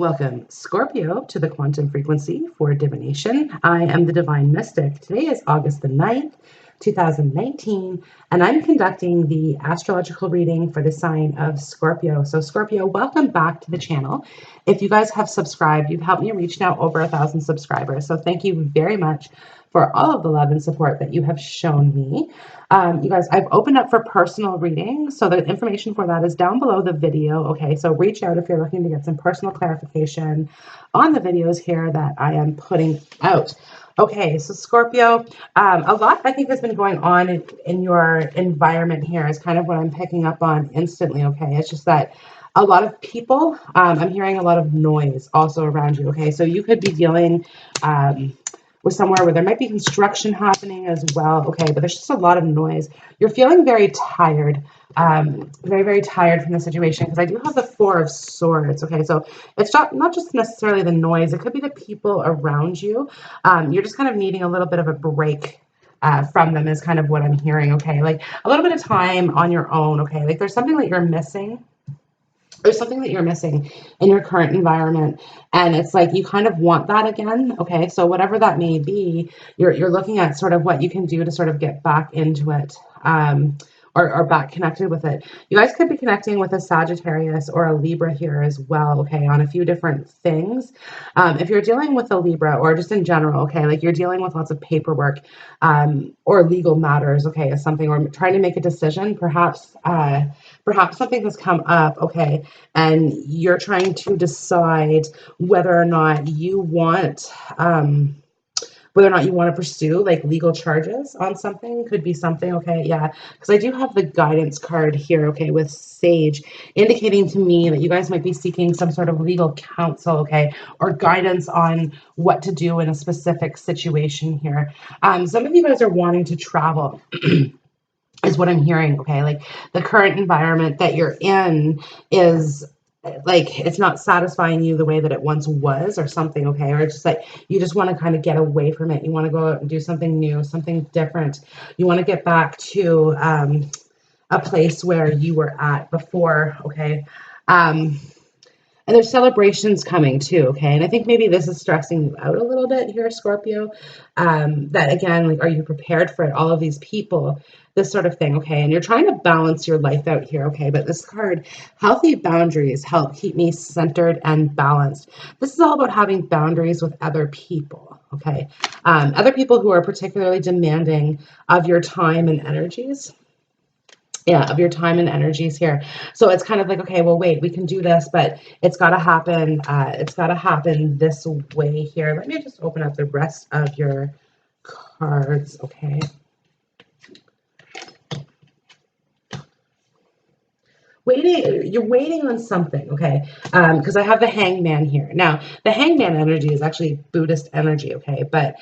Welcome, Scorpio, to the quantum frequency for divination. I am the Divine Mystic. Today is August the 9th, 2019, and I'm conducting the astrological reading for the sign of Scorpio. So Scorpio, welcome back to the channel. If you guys have subscribed, you've helped me reach now over 1,000 subscribers. So thank you very much for all of the love and support that you have shown me. You guys, I've opened up for personal readings, so the information for that is down below the video. Okay, so reach out if you're looking to get some personal clarification on the videos here that I am putting out. Okay, so Scorpio, a lot I think has been going on in your environment here is kind of what I'm picking up on instantly. Okay, it's just that a lot of people, I'm hearing a lot of noise also around you. Okay, so you could be dealing with somewhere where there might be construction happening as well. Okay, but there's just a lot of noise. You're feeling very tired, very, very tired from the situation, because I do have the Four of Swords. Okay, so it's not just necessarily the noise. It could be the people around you. You're just kind of needing a little bit of a break from them is kind of what I'm hearing. Okay, like a little bit of time on your own. Okay, like there's something that you're missing. There's something that you're missing in your current environment, and it's like you kind of want that again. Okay, so whatever that may be, you're looking at sort of what you can do to sort of get back into it, or back connected with it. You guys could be connecting with a Sagittarius or a Libra here as well. Okay, on a few different things. If you're dealing with a Libra, or just in general, okay, like you're dealing with lots of paperwork or legal matters, okay, as something, or trying to make a decision, perhaps something has come up, okay, and you're trying to decide whether or not you want to pursue like legal charges on something. Could be something. Okay, yeah, because I do have the guidance card here, okay, with Sage, indicating to me that you guys might be seeking some sort of legal counsel, okay, or guidance on what to do in a specific situation here. Some of you guys are wanting to travel is what I'm hearing. Okay, like the current environment that you're in is like it's not satisfying you the way that it once was, or something. Okay, or just like you just want to kind of get away from it. You want to go out and do something new, something different. You want to get back to a place where you were at before. Okay. And there's celebrations coming too, okay? And I think maybe this is stressing you out a little bit here, Scorpio. That again, like, are you prepared for it? All of these people, this sort of thing, okay? And you're trying to balance your life out here, okay? But this card, healthy boundaries help keep me centered and balanced. This is all about having boundaries with other people, okay? Other people who are particularly demanding of your time and energies. Yeah, of your time and energies here. So it's kind of like, okay, well, wait, we can do this, but it's got to happen. It's got to happen this way here. Let me just open up the rest of your cards. Okay. You're waiting on something, okay? Because I have the Hangman here. Now, the Hangman energy is actually Buddhist energy, okay? But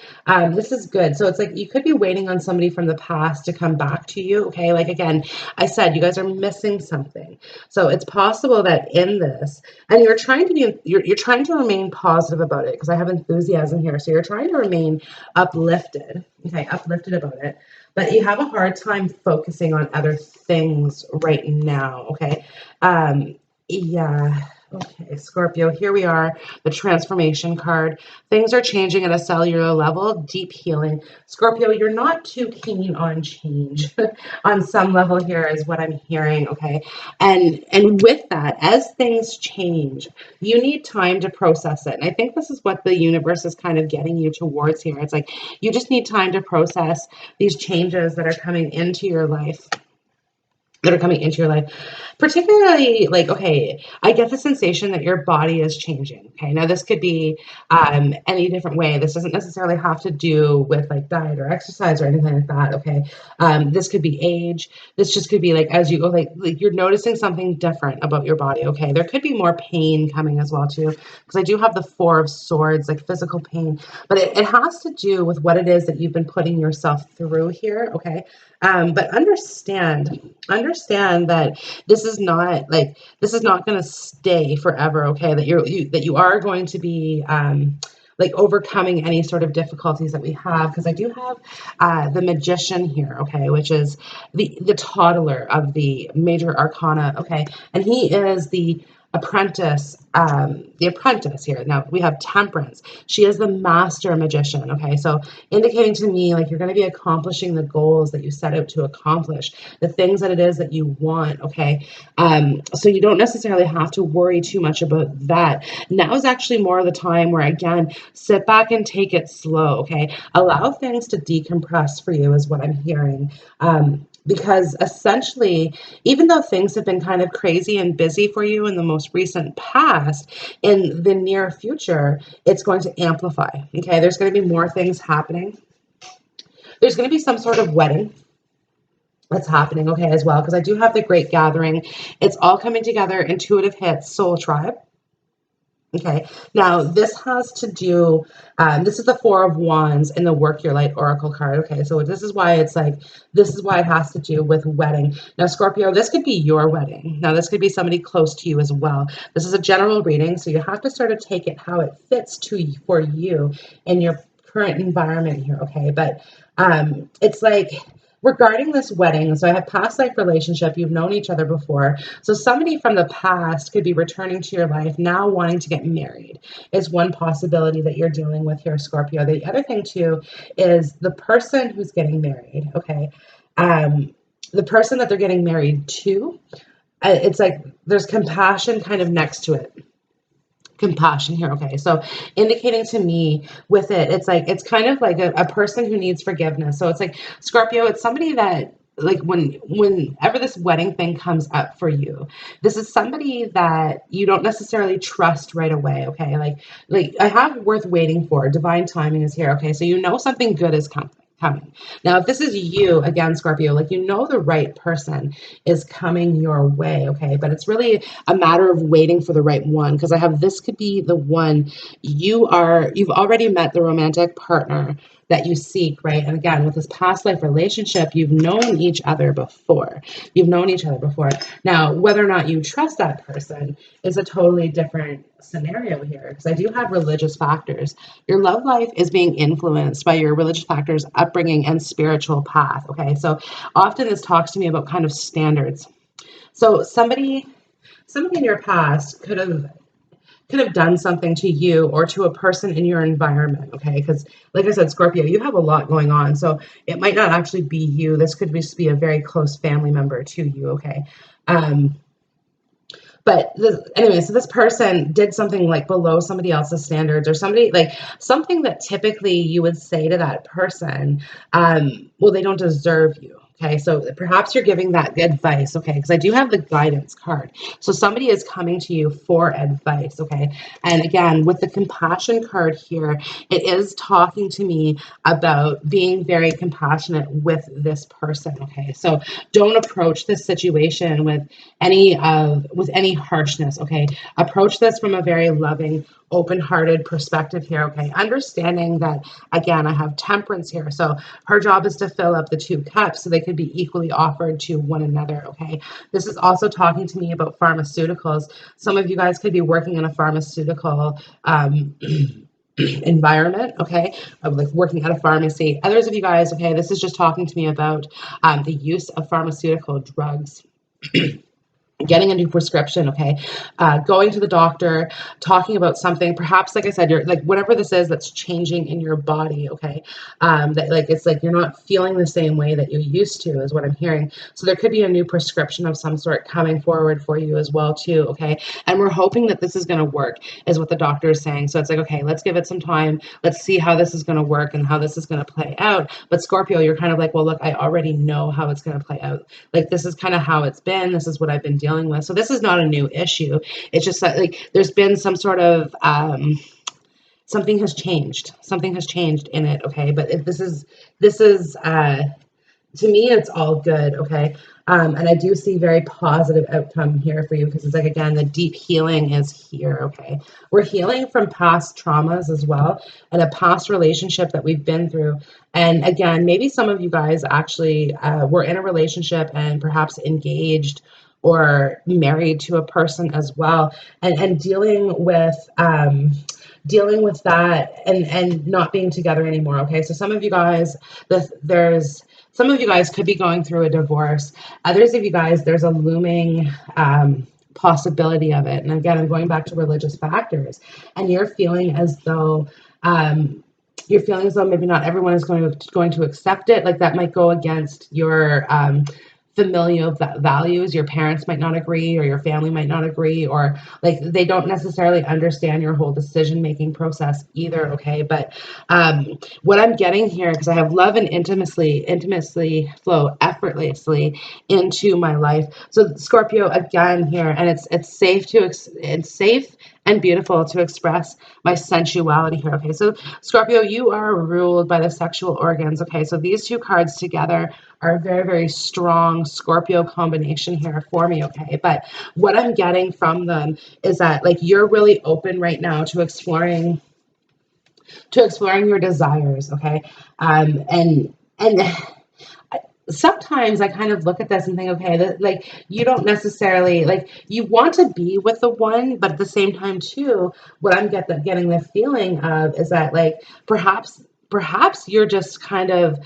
this is good. So it's like you could be waiting on somebody from the past to come back to you, okay? Like, again, I said, you guys are missing something. So it's possible that in this, and you're trying to remain positive about it, because I have enthusiasm here. So you're trying to remain uplifted, okay? Uplifted about it. But you have a hard time focusing on other things right now, okay? Yeah, okay, Scorpio, here we are, the transformation card. Things are changing at a cellular level, deep healing. Scorpio, you're not too keen on change on some level here is what I'm hearing, okay? And with that, as things change, you need time to process it. And I think this is what the universe is kind of getting you towards here. It's like you just need time to process these changes that are coming into your life. Particularly, like, okay, I get the sensation that your body is changing. Okay, now this could be any different way. This doesn't necessarily have to do with like diet or exercise or anything like that. Okay, this could be age. This just could be like as you go, like you're noticing something different about your body. Okay, there could be more pain coming as well too, because I do have the Four of Swords, like physical pain, but it has to do with what it is that you've been putting yourself through here. Okay, but understand that this is not going to stay forever. Okay, that you are going to be like overcoming any sort of difficulties that we have, because I do have the Magician here, okay, which is the toddler of the major arcana, okay, and he is the the apprentice here. Now we have Temperance. She is the master magician. Okay, so indicating to me like you're going to be accomplishing the goals that you set out to accomplish, the things that it is that you want. Okay, so you don't necessarily have to worry too much about that. Now is actually more of the time where, again, sit back and take it slow. Okay, allow things to decompress for you is what I'm hearing. Because essentially, even though things have been kind of crazy and busy for you in the most recent past, in the near future, it's going to amplify. Okay, there's going to be more things happening. There's going to be some sort of wedding that's happening, okay, as well, because I do have the Great Gathering. It's all coming together, intuitive hits, soul tribe. Okay, now this has to do, this is the Four of Wands in the Work Your Light Oracle card. Okay, so this is why it's like, this is why it has to do with wedding. Now, Scorpio, this could be your wedding. Now, this could be somebody close to you as well. This is a general reading, so you have to sort of take it how it fits for you in your current environment here, okay? But it's like, regarding this wedding, so I have past life relationship, you've known each other before. So somebody from the past could be returning to your life now wanting to get married is one possibility that you're dealing with here, Scorpio. The other thing too is the person who's getting married, okay? The person that they're getting married to, it's like there's compassion kind of next to it. Compassion here. Okay, so indicating to me with it, it's like it's kind of like a person who needs forgiveness. So it's like, Scorpio, it's somebody that, like, whenever this wedding thing comes up for you, this is somebody that you don't necessarily trust right away. Okay, like I have worth waiting for. Divine timing is here. Okay, so you know something good is coming. Now, if this is you, again, Scorpio, like, you know the right person is coming your way, okay? But it's really a matter of waiting for the right one, because I have, this could be the one. You've already met the romantic partner that you seek, right? And again, with this past life relationship, you've known each other before. You've known each other before. Now, whether or not you trust that person is a totally different scenario here, because I do have religious factors. Your love life is being influenced by your religious factors, upbringing, and spiritual path. Okay, so often this talks to me about kind of standards. So somebody in your past could have done something to you or to a person in your environment, okay? Because like I said, Scorpio, you have a lot going on, so it might not actually be you. This could just be a very close family member to you, okay? Um, but anyway, so this person did something like below somebody else's standards, or somebody, like, something that typically you would say to that person, well, they don't deserve you. Okay, so perhaps you're giving that advice, okay, because I do have the guidance card. So somebody is coming to you for advice, okay? And again, with the compassion card here, it is talking to me about being very compassionate with this person, okay? So don't approach this situation with any harshness, okay? Approach this from a very loving, open-hearted perspective here, okay? Understanding that, again, I have Temperance here, so her job is to fill up the two cups so they could be equally offered to one another, okay? This is also talking to me about pharmaceuticals. Some of you guys could be working in a pharmaceutical environment, okay, of like working at a pharmacy. Others of you guys, okay, this is just talking to me about the use of pharmaceutical drugs. Getting a new prescription, okay, going to the doctor, talking about something, perhaps, like I said, you're like, whatever this is that's changing in your body, okay, that, like, it's like you're not feeling the same way that you used to, is what I'm hearing. So there could be a new prescription of some sort coming forward for you as well too, okay, and we're hoping that this is going to work, is what the doctor is saying. So it's like, okay, let's give it some time, let's see how this is going to work and how this is going to play out. But Scorpio, you're kind of like, well, look, I already know how it's going to play out. Like, this is kind of how it's been, this is what I've been dealing with. So this is not a new issue. It's just that, like, there's been some sort of something has changed. Something has changed in it, okay? But this is to me, it's all good, okay? And I do see very positive outcome here for you, because it's like, again, the deep healing is here, okay? We're healing from past traumas as well, and a past relationship that we've been through. And again, maybe some of you guys actually were in a relationship and perhaps engaged or married to a person as well, and dealing with that, and not being together anymore, okay? So some of you guys, some of you guys could be going through a divorce. Others of you guys, there's a looming possibility of it. And again, I'm going back to religious factors, and you're feeling as though maybe not everyone is going to accept it. Like that might go against your familial values. Your parents might not agree, or your family might not agree, or like they don't necessarily understand your whole decision making process either. Okay, but what I'm getting here, because I have love and intimacy flow effortlessly into my life. So Scorpio again here, and it's safe and beautiful to express my sensuality here. Okay, so Scorpio, you are ruled by the sexual organs. Okay, so these two cards together are a very, very strong Scorpio combination here for me. Okay, but what I'm getting from them is that like you're really open right now to exploring your desires. Okay, and sometimes I kind of look at this and think, okay, that like you don't necessarily like you want to be with the one, but at the same time too, what I'm getting the feeling of is that like perhaps you're just kind of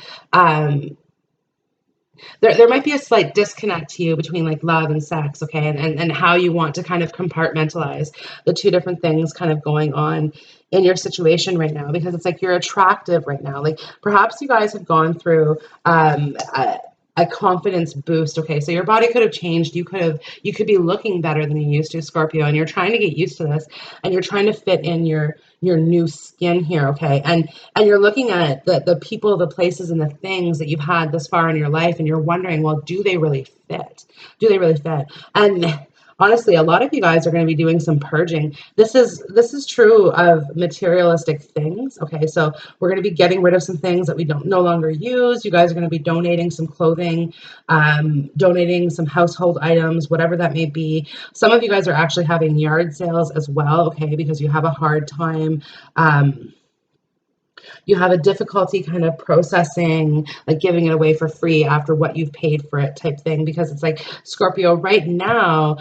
there might be a slight disconnect to you between like love and sex, okay, and how you want to kind of compartmentalize the two different things kind of going on in your situation right now, because it's like you're attractive right now. Like perhaps you guys have gone through a confidence boost. Okay, so your body could have changed. You could be looking better than you used to, Scorpio, and you're trying to get used to this, and you're trying to fit in your new skin here. Okay, and you're looking at the people, the places, and the things that you've had this far in your life, and you're wondering, well, do they really fit? Do they really fit? And honestly, a lot of you guys are going to be doing some purging. This is true of materialistic things. Okay, so we're going to be getting rid of some things that we don't no longer use. You guys are going to be donating some clothing, donating some household items, whatever that may be. Some of you guys are actually having yard sales as well. Okay, because you have a hard time. You have a difficulty kind of processing, like giving it away for free after what you've paid for it type thing, because it's like Scorpio right now,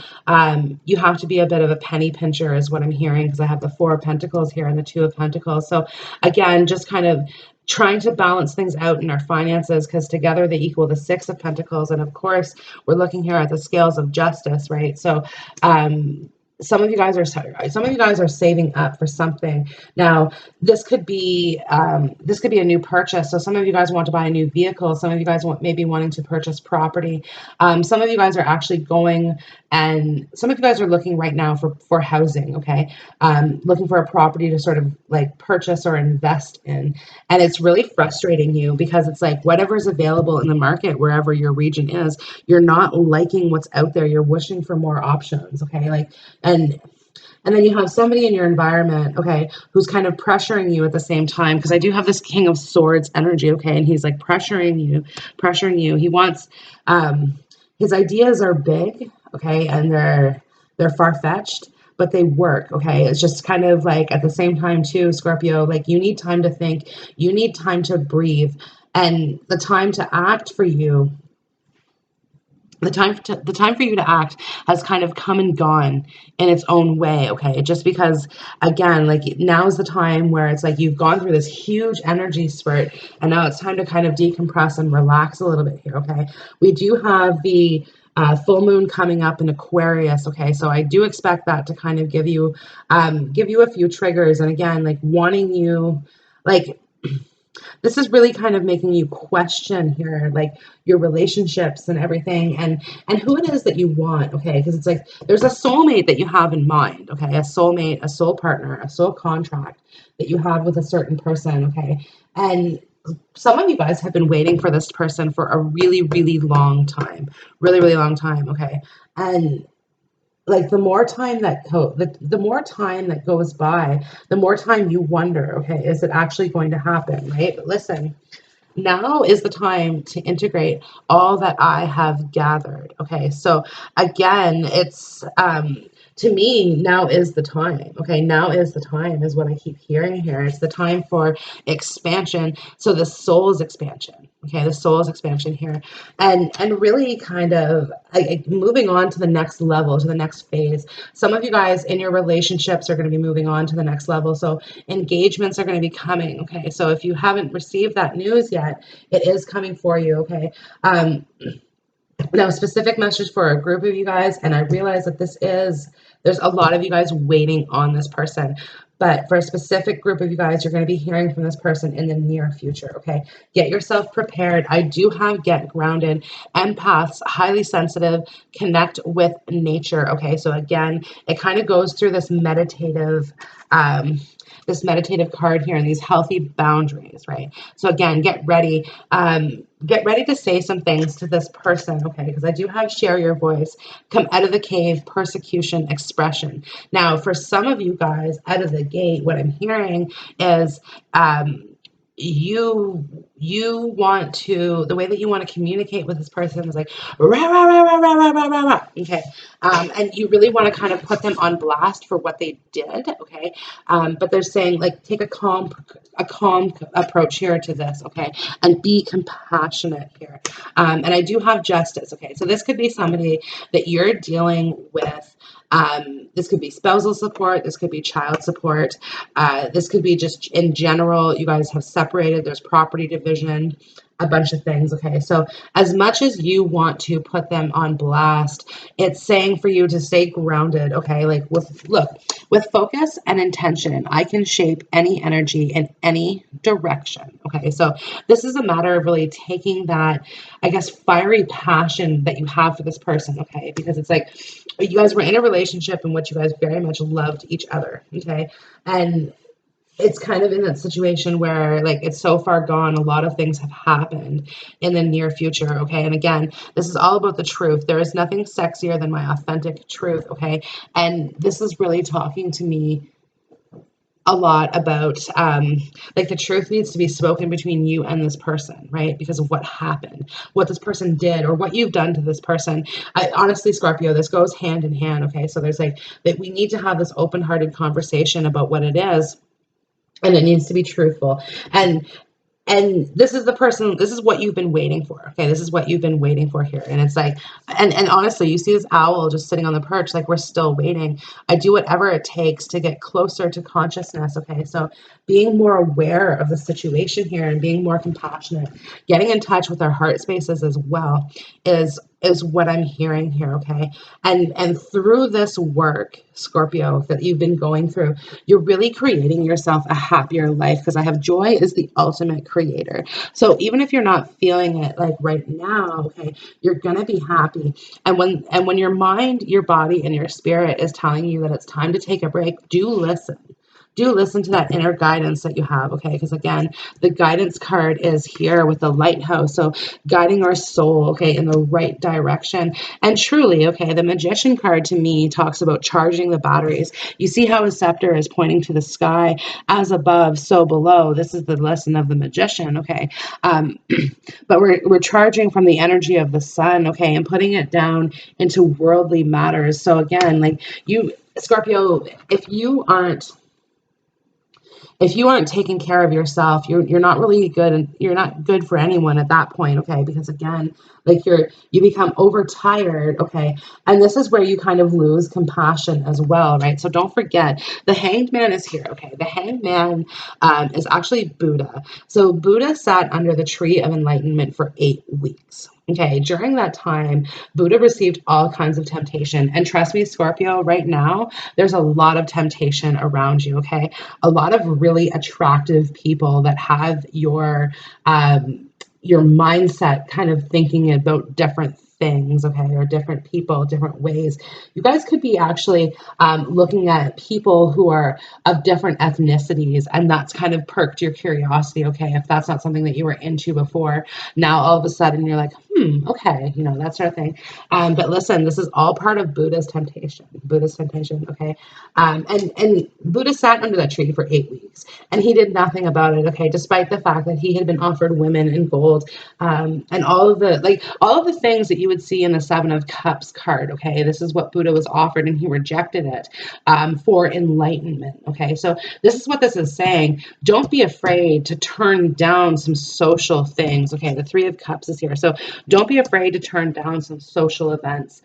you have to be a bit of a penny pincher is what I'm hearing, because I have the Four of Pentacles here and the Two of Pentacles. So again, just kind of trying to balance things out in our finances, because together they equal the Six of Pentacles. And of course, we're looking here at the scales of justice, right? So some of you guys are saving up for something. Now, this could be a new purchase. So some of you guys want to buy a new vehicle. Some of you guys maybe wanting to purchase property. Some of you guys are actually going, and some of you guys are looking right now for housing. Okay, looking for a property to sort of like purchase or invest in, and it's really frustrating you because it's like whatever's available in the market wherever your region is, you're not liking what's out there. You're wishing for more options. Okay, like and then you have somebody in your environment, okay, who's kind of pressuring you at the same time. Because I do have this King of Swords energy, okay, and he's like pressuring you. He wants, his ideas are big, okay, and they're far-fetched, but they work, okay. It's just kind of like at the same time too, Scorpio, like you need time to think, you need time to breathe, and the time to act for you. The time for you to act has kind of come and gone in its own way, okay? Just because, again, like now is the time where it's like you've gone through this huge energy spurt, and now it's time to kind of decompress and relax a little bit here, okay? We do have the full moon coming up in Aquarius, okay? So I do expect that to kind of give you a few triggers, and again, like wanting you, like this is really kind of making you question here, like your relationships and everything, and who it is that you want, okay? Because it's like there's a soulmate that you have in mind, okay? A soulmate, a soul partner, a soul contract that you have with a certain person, okay? And some of you guys have been waiting for this person for a really, really long time, really, really long time, okay? And like the more time that the more time that goes by, the more time you wonder, okay, is it actually going to happen, right? But listen, now is the time to integrate all that I have gathered. Okay, so again, it's to me, now is the time. Okay, now is the time is what I keep hearing here. It's the time for expansion. So the soul's expansion. Okay, the soul's expansion here, and really kind of moving on to the next level, to the next phase. Some of you guys in your relationships are going to be moving on to the next level. So engagements are going to be coming. Okay, so if you haven't received that news yet, it is coming for you. Okay. Now, specific message for a group of you guys, and I realize that there's a lot of you guys waiting on this person. But for a specific group of you guys, you're going to be hearing from this person in the near future, okay? Get yourself prepared. I do have get grounded, empaths, highly sensitive, connect with nature, okay? So again, it kind of goes through this meditative card here and these healthy boundaries, right? So again, get ready. Get ready to say some things to this person, okay? Because I do have share your voice, come out of the cave, persecution, expression. Now, for some of you guys, out of the gate, what I'm hearing is you want to, the way that you want to communicate with this person is like rah, rah, rah, rah, rah, rah, rah, rah, rah. Okay, and you really want to kind of put them on blast for what they did, okay? But they're saying like take a calm approach here to this, okay, and be compassionate here. And I do have justice, okay? So this could be somebody that you're dealing with. This could be spousal support. This could be child support. This could be just in general, you guys have separated. There's property division, a bunch of things. Okay. So as much as you want to put them on blast, it's saying for you to stay grounded. Okay. Like with focus and intention, I can shape any energy in any direction. Okay. So this is a matter of really taking that, I guess, fiery passion that you have for this person. Okay. Because it's like, you guys were in a relationship in which you guys very much loved each other, okay? And it's kind of in that situation where like it's so far gone, a lot of things have happened in the near future, okay? And again, this is all about the truth. There is nothing sexier than my authentic truth, okay? And this is really talking to me a lot about like the truth needs to be spoken between you and this person, right? Because of what happened, what this person did, or what you've done to this person. Honestly, Scorpio, this goes hand in hand, okay? So there's like that we need to have this open-hearted conversation about what it is, and it needs to be truthful. And this is the person, this is what you've been waiting for, okay? This is what you've been waiting for here. And it's like, and honestly, you see this owl just sitting on the perch, like we're still waiting. I do whatever it takes to get closer to consciousness, okay? So being more aware of the situation here and being more compassionate, getting in touch with our heart spaces as well is what I'm hearing here, okay? And through this work, Scorpio, that you've been going through, you're really creating yourself a happier life, because I have joy is the ultimate creator. So even if you're not feeling it like right now, okay, you're gonna be happy. And when your mind, your body, and your spirit is telling you that it's time to take a break, do listen. Do listen to that inner guidance that you have, okay? Because again, the guidance card is here with the lighthouse. So guiding our soul, okay, in the right direction. And truly, okay, the magician card to me talks about charging the batteries. You see how a scepter is pointing to the sky, as above, so below. This is the lesson of the magician, okay? But we're charging from the energy of the sun, okay, and putting it down into worldly matters. So again, like you, Scorpio, if you aren't taking care of yourself, you're not really good, and you're not good for anyone at that point, okay? Because again, like you become overtired, okay? And this is where you kind of lose compassion as well, right? So don't forget, the Hanged Man is here, okay? The Hanged Man is actually Buddha. So Buddha sat under the tree of enlightenment for 8 weeks. Okay, during that time, Buddha received all kinds of temptation. And trust me, Scorpio, right now, there's a lot of temptation around you, okay? A lot of really attractive people that have your mindset kind of thinking about different things, okay, or different people, different ways. You guys could be actually looking at people who are of different ethnicities, and that's kind of perked your curiosity, okay? If that's not something that you were into before, now all of a sudden you're like, okay, that sort of thing. But listen, this is all part of Buddha's temptation. Buddha's temptation, okay? And Buddha sat under that tree for 8 weeks, and he did nothing about it, okay? Despite the fact that he had been offered women and gold, and all of the things that you would see in the Seven of Cups card, okay? This is what Buddha was offered, and he rejected it for enlightenment, okay? So this is what this is saying. Don't be afraid to turn down some social things, okay? The Three of Cups is here. So don't be afraid to turn down some social events.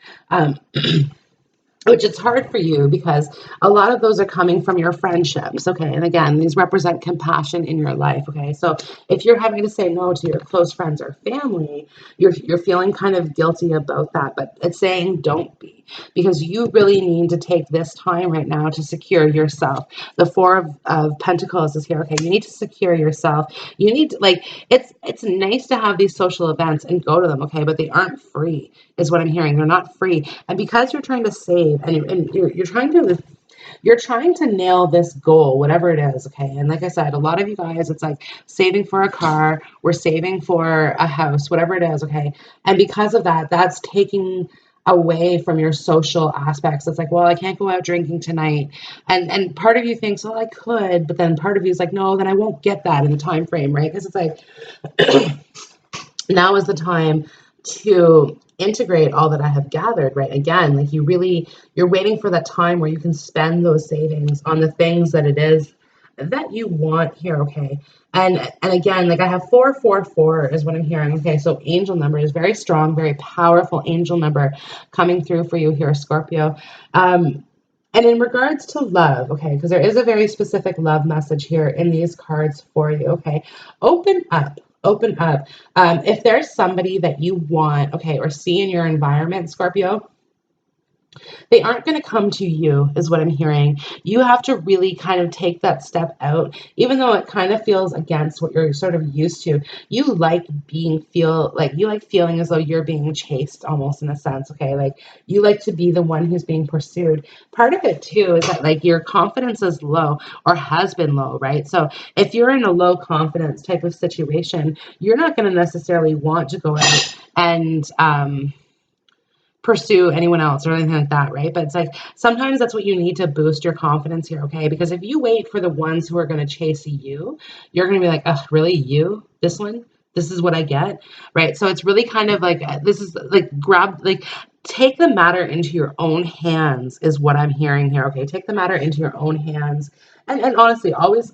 which it's hard for you because a lot of those are coming from your friendships. Okay. And again, these represent compassion in your life. Okay. So if you're having to say no to your close friends or family, you're feeling kind of guilty about that, but it's saying don't be, because you really need to take this time right now to secure yourself. The Four of Pentacles is here. Okay. You need to secure yourself. You need to, like, it's nice to have these social events and go to them. Okay. But they aren't free is what I'm hearing. They're not free. And because you're trying to save and you're trying to nail this goal, whatever it is, okay? And like I said, a lot of you guys, it's like saving for a car, we're saving for a house, whatever it is, okay? And because of that, that's taking away from your social aspects. It's like, well, I can't go out drinking tonight. And part of you thinks, well, I could, but then part of you is like, no, then I won't get that in the time frame, right? Because it's like now is the time to integrate all that I have gathered, right? Again, like you're waiting for that time where you can spend those savings on the things that it is that you want here, okay? And again, like I have 444 is what I'm hearing. Okay, so angel number is very strong, very powerful angel number coming through for you here, Scorpio. And in regards to love, okay, because there is a very specific love message here in these cards for you, okay, open up. Open up. If there's somebody that you want, okay, or see in your environment, Scorpio, they aren't going to come to you, is what I'm hearing. You have to really kind of take that step out, even though it kind of feels against what you're sort of used to. You like you like feeling as though you're being chased almost in a sense, okay? Like you like to be the one who's being pursued. Part of it too is that like your confidence is low or has been low, right? So if you're in a low confidence type of situation, you're not going to necessarily want to go out and pursue anyone else or anything like that, right? But it's like sometimes that's what you need to boost your confidence here, okay? Because if you wait for the ones who are going to chase you, you're going to be like, oh, really? You? This one? This is what I get, right? So it's really kind of like this is like take the matter into your own hands is what I'm hearing here, okay? Take the matter into your own hands, and honestly, always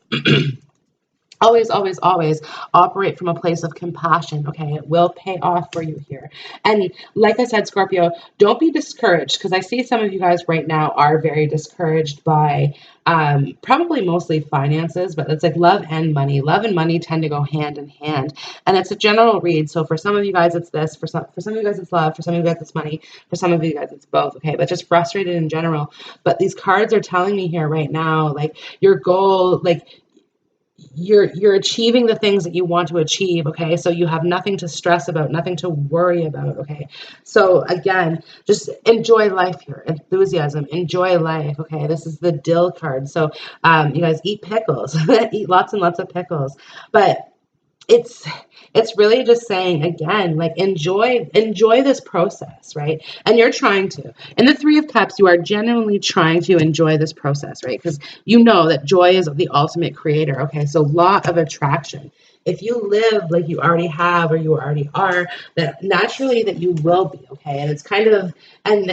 always operate from a place of compassion. Okay, it will pay off for you here. And like I said, Scorpio, don't be discouraged, because I see some of you guys right now are very discouraged by probably mostly finances, but it's like love and money. Love and money tend to go hand in hand, and it's a general read. So for some of you guys, it's this. For some of you guys, it's love. For some of you guys, it's money. For some of you guys, it's both. Okay, but just frustrated in general. But these cards are telling me here right now, like your goal, like you're achieving the things that you want to achieve, okay? So you have nothing to stress about, nothing to worry about, okay? So again, just enjoy life here. Enthusiasm, enjoy life, okay? This is the dill card. So you guys eat pickles, eat lots and lots of pickles. But it's it's really just saying again, like enjoy this process, right? And you're trying to. In the Three of Cups, you are genuinely trying to enjoy this process, right? Because you know that joy is the ultimate creator. Okay, so law of attraction. If you live like you already have or you already are, that naturally that you will be, okay? And it's kind of, and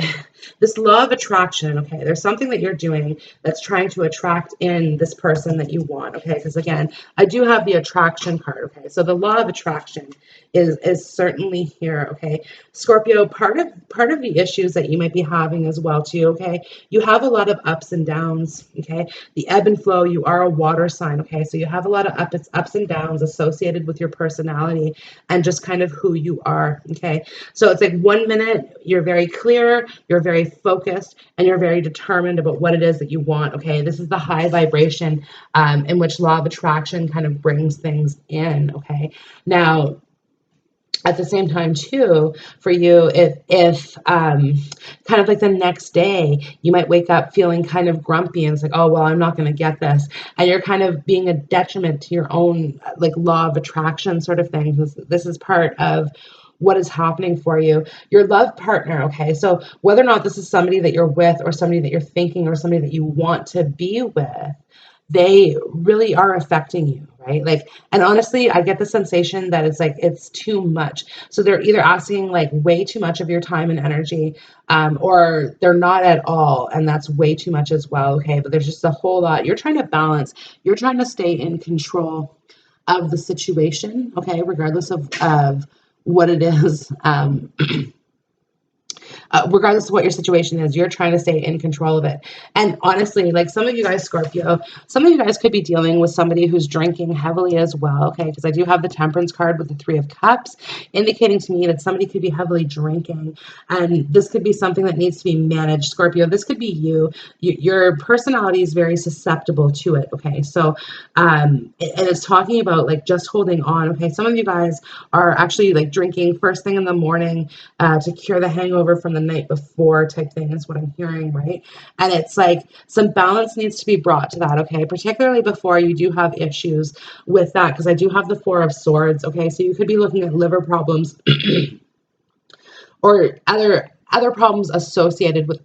this law of attraction, okay, there's something that you're doing that's trying to attract in this person that you want, okay? Because again, I do have the attraction card, okay? So the law of attraction is certainly here, okay? Scorpio, part of the issues that you might be having as well too, okay? You have a lot of ups and downs, okay? The ebb and flow, you are a water sign, okay? So you have a lot of ups and downs associated with your personality and just kind of who you are, okay? So it's like 1 minute you're very clear, you're very focused, and you're very determined about what it is that you want, okay? This is the high vibration in which law of attraction kind of brings things in, okay? Now, at the same time too, for you, if kind of like the next day you might wake up feeling kind of grumpy and it's like, oh well, I'm not going to get this, and you're kind of being a detriment to your own like law of attraction sort of thing. This is part of what is happening for you. Your love partner, okay? So whether or not this is somebody that you're with or somebody that you're thinking or somebody that you want to be with, they really are affecting you, right? Like, and honestly, I get the sensation that it's like it's too much. So they're either asking like way too much of your time and energy, or they're not at all, and that's way too much as well. Okay, but there's just a whole lot. You're trying to balance. You're trying to stay in control of the situation, okay, regardless of what it is. regardless of what your situation is, you're trying to stay in control of it. And honestly, like some of you guys, Scorpio, some of you guys could be dealing with somebody who's drinking heavily as well, okay? Because I do have the Temperance card with the Three of Cups, indicating to me that somebody could be heavily drinking. And this could be something that needs to be managed, Scorpio. This could be you. Your personality is very susceptible to it, okay? So, and it's talking about like just holding on, okay? Some of you guys are actually like drinking first thing in the morning to cure the hangover from the night before type thing is what I'm hearing, right? And it's like some balance needs to be brought to that, okay? Particularly before you do have issues with that, because I do have the Four of Swords, okay? So you could be looking at liver problems or other problems associated with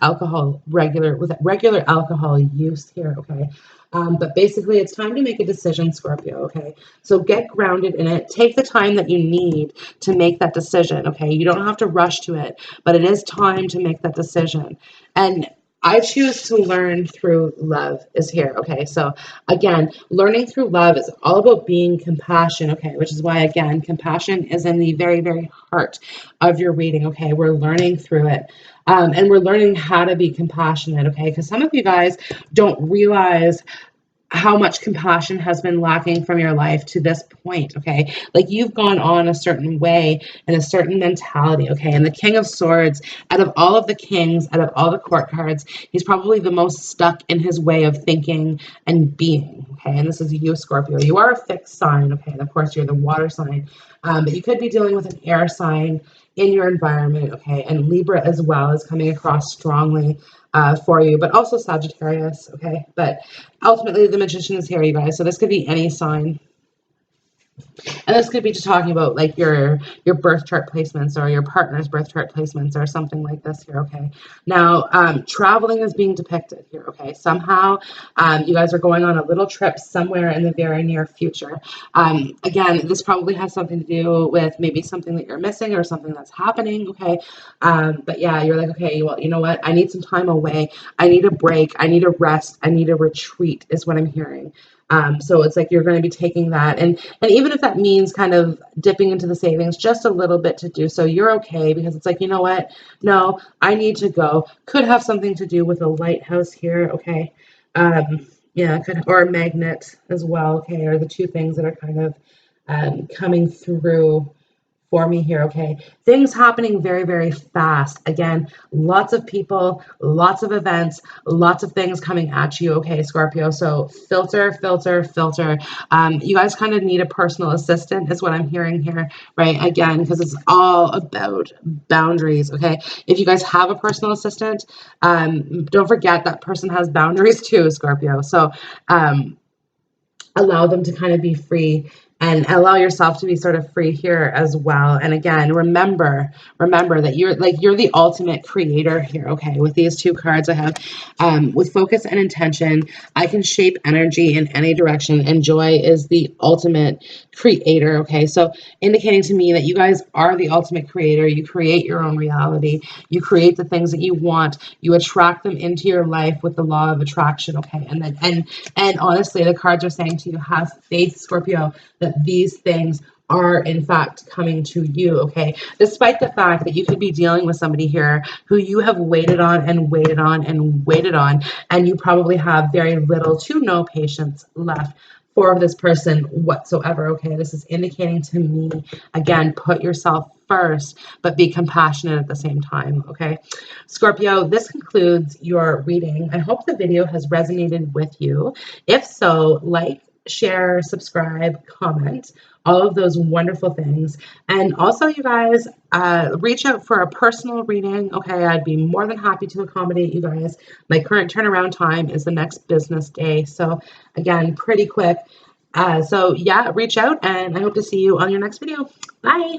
regular alcohol use here, okay? But basically, it's time to make a decision, Scorpio, okay? So get grounded in it. Take the time that you need to make that decision, okay? You don't have to rush to it, but it is time to make that decision. And I choose to learn through love is here, okay? So again, learning through love is all about being compassion, okay? Which is why, again, compassion is in the very, very heart of your reading, okay? We're learning through it. And we're learning how to be compassionate, okay? Because some of you guys don't realize how much compassion has been lacking from your life to this point, okay? Like you've gone on a certain way and a certain mentality, okay? And the King of Swords, out of all of the kings, out of all the court cards, he's probably the most stuck in his way of thinking and being, okay? And this is you, Scorpio. You are a fixed sign, okay? And of course, you're the water sign, but you could be dealing with an air sign in your environment, okay? And Libra as well is coming across strongly for you, but also Sagittarius, okay? But ultimately, the Magician is here, you guys. So this could be any sign. And this could be just talking about like your birth chart placements or your partner's birth chart placements or something like this here, okay? Now, traveling is being depicted here, okay? Somehow, you guys are going on a little trip somewhere in the very near future. Again, this probably has something to do with maybe something that you're missing or something that's happening, okay? But yeah, you're like, okay, well, you know what? I need some time away. I need a break. I need a rest. I need a retreat is what I'm hearing. So it's like you're going to be taking that, and even if that means kind of dipping into the savings just a little bit to do so, you're okay, because it's like, you know what? No, I need to go. Could have something to do with a lighthouse here, okay? Yeah, or a magnet as well, okay? Are the two things that are kind of coming through for me here, okay? Things happening very, very fast. Again, lots of people, lots of events, lots of things coming at you, okay, Scorpio? So filter, filter, filter. You guys kind of need a personal assistant is what I'm hearing here, right? Again, because it's all about boundaries, okay? If you guys have a personal assistant, don't forget that person has boundaries too, Scorpio. So allow them to kind of be free and allow yourself to be sort of free here as well. And again, remember that you're the ultimate creator here, okay? With these two cards I have, with focus and intention, I can shape energy in any direction, and joy is the ultimate creator, okay? So indicating to me that you guys are the ultimate creator. You create your own reality. You create the things that you want. You attract them into your life with the law of attraction, okay? And honestly, the cards are saying to you, have faith, Scorpio, that these things are in fact coming to you, okay? Despite the fact that you could be dealing with somebody here who you have waited on and waited on and waited on, and you probably have very little to no patience left for this person whatsoever, okay? This is indicating to me, again, put yourself first, but be compassionate at the same time, okay? Scorpio, this concludes your reading. I hope the video has resonated with you. If so, like, share, subscribe, comment, all of those wonderful things. And also, you guys, reach out for a personal reading, okay? I'd be more than happy to accommodate you guys. My current turnaround time is the next business day. So again, pretty quick. So yeah, reach out, and I hope to see you on your next video. Bye.